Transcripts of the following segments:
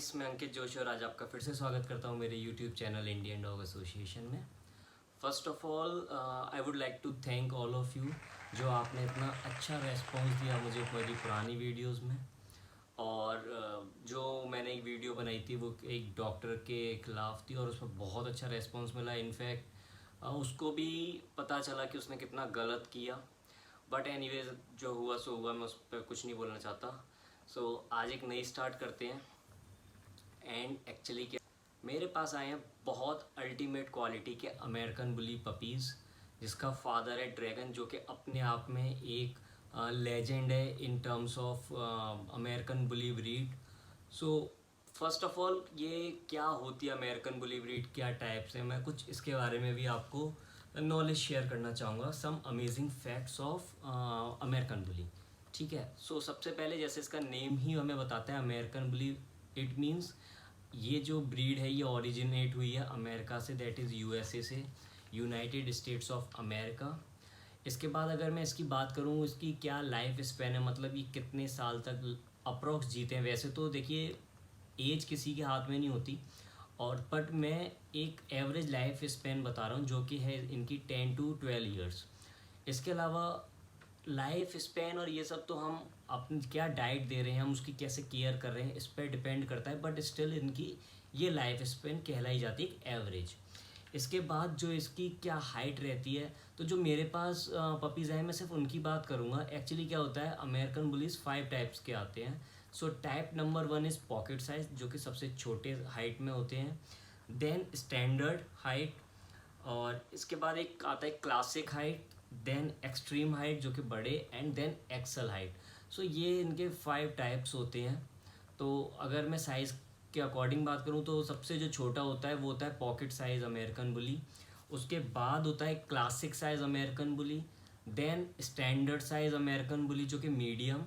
Friends, मैं अंकित जोशी और आज आपका फिर से स्वागत करता हूँ मेरे YouTube channel Indian dog association में। First of all I would like to thank all of you जो आपने इतना अच्छा रेस्पॉन्स दिया मुझे मेरी पुरानी वीडियोस में। और जो मैंने एक वीडियो बनाई थी वो एक डॉक्टर के खिलाफ थी और उसमें बहुत अच्छा रेस्पॉन्स मिला। इनफैक्ट उसको भी पता चला कि उसने कितना गलत किया। बट एनीवेज जो हुआ सो हुआ, मैं उस पर कुछ नहीं बोलना चाहता। सो आज एक नई स्टार्ट करते हैं। एंड एक्चुअली क्या मेरे पास आए हैं बहुत अल्टीमेट क्वालिटी के अमेरिकन बुली पपीज़, जिसका फादर है ड्रैगन, जो कि अपने आप में एक लेजेंड है in terms of American bully breed. So first of all, ये क्या होती है अमेरिकन बुली ब्रीड, क्या टाइप्स हैं, मैं कुछ इसके बारे में भी आपको नॉलेज शेयर करना चाहूँगा। Some amazing facts of American bully. ठीक है। सो सबसे पहले जैसे इसका नेम ही हमें बताता है अमेरिकन बुली, इट मीन्स ये जो ब्रीड है ये ओरिजिनेट हुई है अमेरिका से, दैट इज़ यूएसए से, यूनाइटेड स्टेट्स ऑफ अमेरिका। इसके बाद अगर मैं इसकी बात करूँ, इसकी क्या लाइफ स्पैन है, मतलब ये कितने साल तक अप्रोक्स जीते हैं। वैसे तो देखिए एज किसी के हाथ में नहीं होती, और बट मैं एक एवरेज लाइफ स्पैन बता रहा हूँ जो कि है इनकी 10 to 12 ईयर्स। इसके अलावा लाइफ स्पैन और ये सब तो हम अपनी क्या डाइट दे रहे हैं, हम उसकी कैसे केयर कर रहे हैं, इस पर डिपेंड करता है। बट स्टिल इनकी ये लाइफ स्पैन कहलाई जाती है एवरेज। इसके बाद जो इसकी क्या हाइट रहती है, तो जो मेरे पास पपीज़ हैं मैं सिर्फ उनकी बात करूँगा। एक्चुअली क्या होता है, अमेरिकन बुलीज 5 टाइप्स के आते हैं। So type number 1 is pocket size, जो कि सबसे छोटे हाइट में होते हैं। देन स्टैंडर्ड हाइट, और इसके बाद एक आता है classic height, then extreme height जो कि बड़े, and then XL height. So ये इनके 5 टाइप्स होते हैं। तो अगर मैं साइज़ के अकॉर्डिंग बात करूँ तो सबसे जो छोटा होता है वो होता है पॉकेट साइज़ अमेरिकन बुली। उसके बाद होता है classic size American bully, then standard size American bully जो कि मीडियम।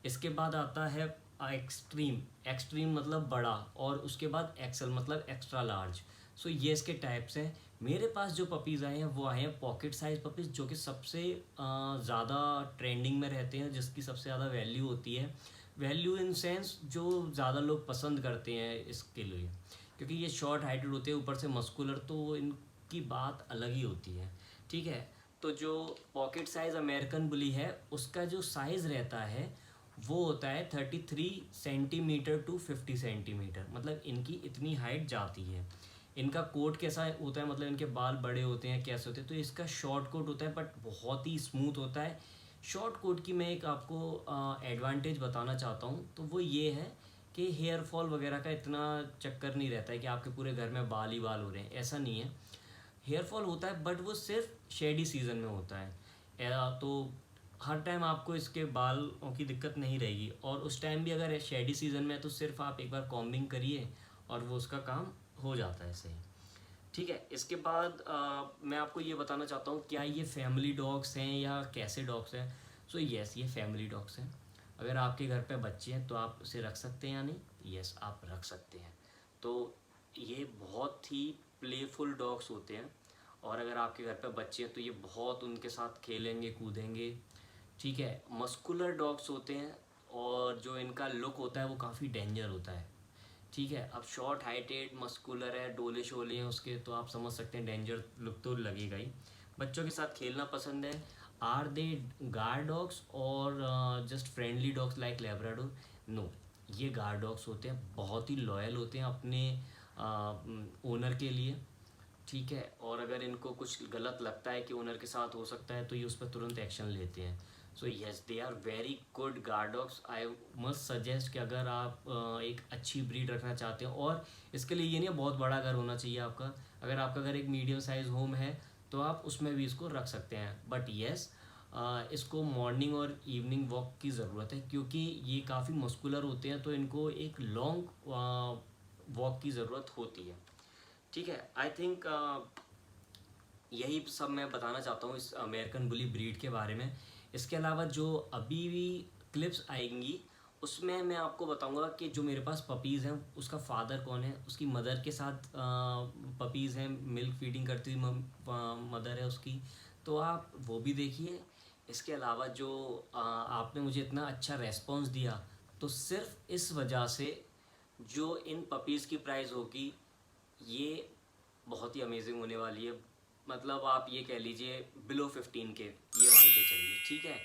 इसके बाद आता है एक्सट्रीम, एक्सट्रीम मतलब बड़ा, और उसके बाद एक्सल मतलब एक्स्ट्रा लार्ज। सो ये इसके टाइप्स हैं। मेरे पास जो पपीज़ आए हैं वो आए हैं पॉकेट साइज़ पपीज़, जो कि सबसे ज़्यादा ट्रेंडिंग में रहते हैं, जिसकी सबसे ज़्यादा वैल्यू होती है। वैल्यू इन सेंस जो ज़्यादा लोग पसंद करते हैं इसके लिए, क्योंकि ये शॉर्ट हाइटेड होते हैं, ऊपर से मस्कुलर, तो इनकी बात अलग ही होती है। ठीक है। तो जो पॉकेट साइज़ अमेरिकन बुली है उसका जो साइज़ रहता है वो होता है 33 सेंटीमीटर to 50 सेंटीमीटर, मतलब इनकी इतनी हाइट जाती है। इनका कोट कैसा होता है, मतलब इनके बाल बड़े होते हैं कैसे होते हैं, तो इसका शॉर्ट कोट होता है बट बहुत ही स्मूथ होता है। शॉर्ट कोट की मैं एक आपको एडवांटेज बताना चाहता हूँ, तो वो ये है कि हेयर फॉल वगैरह का इतना चक्कर नहीं रहता है कि आपके पूरे घर में बाल ही बाल हो रहे हैं, ऐसा नहीं है। हेयर फॉल होता है बट वो सिर्फ शेडी सीज़न में होता है। तो हर टाइम आपको इसके बालों की दिक्कत नहीं रहेगी, और उस टाइम भी अगर शेडी सीज़न में है तो सिर्फ आप एक बार कॉम्बिंग करिए और वो उसका काम हो जाता है सही। ठीक है। इसके बाद मैं आपको ये बताना चाहता हूँ, क्या ये फैमिली डॉग्स हैं या कैसे डॉग्स हैं। सो यस, ये फैमिली डॉग्स हैं। अगर आपके घर पे बच्चे हैं तो आप उसे रख सकते हैं या नहीं, यस आप रख सकते हैं। तो ये बहुत ही प्लेफुल डॉग्स होते हैं, और अगर आपके घर पे बच्चे हैं तो ये बहुत उनके साथ खेलेंगे कूदेंगे। ठीक है। मस्कुलर डॉग्स होते हैं, और जो इनका लुक होता है वो काफ़ी डेंजर होता है। ठीक है। अब शॉर्ट हाइटेड मस्कुलर है, डोले शोले हैं उसके, तो आप समझ सकते हैं डेंजर लुक तो लगेगा ही। बच्चों के साथ खेलना पसंद है। आर दे गार्ड डॉग्स और just friendly dogs like Labrador? No, ये गार्ड डॉग्स होते हैं, बहुत ही लॉयल होते हैं अपने ओनर के लिए। ठीक है। और अगर इनको कुछ गलत लगता है कि ओनर के साथ हो सकता है तो ये उस पर तुरंत एक्शन लेते हैं। So yes, they are very good guard dogs. I must suggest कि अगर आप एक अच्छी ब्रीड रखना चाहते हैं, और इसके लिए ये नहीं बहुत बड़ा घर होना चाहिए आपका, अगर आपका घर एक मीडियम साइज़ होम है तो आप उसमें भी इसको रख सकते हैं। बट येस, इसको मॉर्निंग और इवनिंग वॉक की ज़रूरत है, क्योंकि ये काफ़ी मस्कुलर होते हैं तो इनको एक लॉन्ग वॉक की ज़रूरत होती है। ठीक है। आई थिंक यही सब मैं बताना चाहता हूँ इस अमेरिकन बुली ब्रीड के बारे में। इसके अलावा जो अभी भी क्लिप्स आएंगी उसमें मैं आपको बताऊंगा कि जो मेरे पास पपीज़ हैं उसका फ़ादर कौन है, उसकी मदर के साथ पपीज़ हैं, मिल्क फीडिंग करती हुई मदर है उसकी, तो आप वो भी देखिए। इसके अलावा जो आपने मुझे इतना अच्छा रेस्पॉन्स दिया, तो सिर्फ इस वजह से जो इन पपीज़ की प्राइस होगी ये बहुत ही अमेजिंग होने वाली है। मतलब आप ये कह लीजिए बिलो 15 के ये मान के चलिए, ठीक है।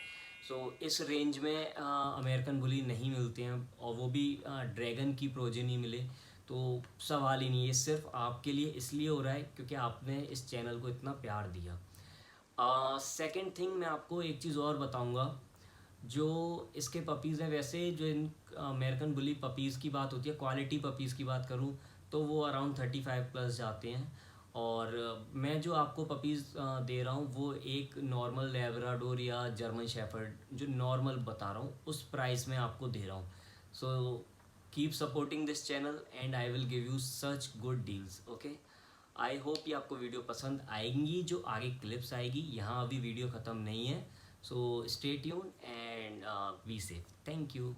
सो इस रेंज में अमेरिकन बुली नहीं मिलते हैं, और वो भी ड्रैगन की प्रोजेनी मिले तो सवाल ही नहीं है। सिर्फ आपके लिए इसलिए हो रहा है क्योंकि आपने इस चैनल को इतना प्यार दिया। सेकंड थिंग, मैं आपको एक चीज़ और बताऊंगा। जो इसके पपीज़ हैं, वैसे जो इन अमेरिकन बुली पपीज़ की बात होती है, क्वालिटी पपीज़ की बात करूं तो वो अराउंड 35 प्लस जाते हैं। और मैं जो आपको पपीज़ दे रहा हूँ वो एक नॉर्मल लेब्राडोर या जर्मन शेफर्ड जो नॉर्मल बता रहा हूँ उस प्राइस में आपको दे रहा हूँ। So keep supporting this channel and I will give you such good deals. Okay, I hope ये आपको वीडियो पसंद आएंगी। जो आगे क्लिप्स आएगी, यहाँ अभी वीडियो ख़त्म नहीं है। So stay tune and be safe. Thank you.